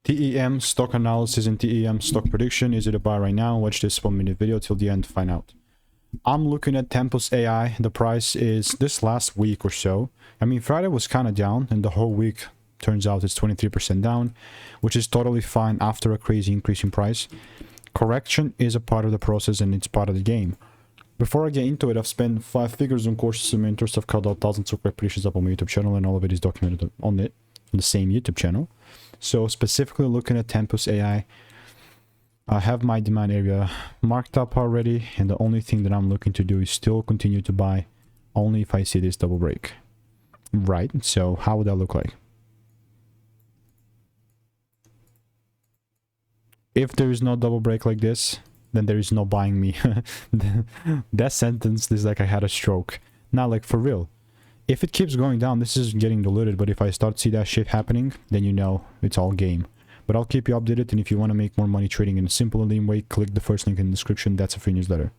TEM stock analysis and TEM stock prediction. Is it a buy right now? Watch this 1-minute video till the end to find out. I'm looking at Tempus AI. The price is this last week or so. I mean, Friday was kind of down, and the whole week turns out it's 23% down, which is totally fine after a crazy increase in price. Correction is a part of the process and it's part of the game. Before I get into it, I've spent 5 figures on courses and mentors. I've cut out thousands of repetitions up on my YouTube channel, and all of it is documented on the same YouTube channel. So specifically looking at Tempus AI, I have my demand area marked up already, and the only thing that I'm looking to do is still continue to buy only if I see this double break. Right, so how would that look like? If there is no double break like this, then there is no buying me. That sentence is like I had a stroke. Not like for real. If it keeps going down, this is getting diluted, but if I start to see that shit happening, then you know it's all game. But I'll keep you updated, and if you want to make more money trading in a simple and lean way, click the first link in the description. That's a free newsletter.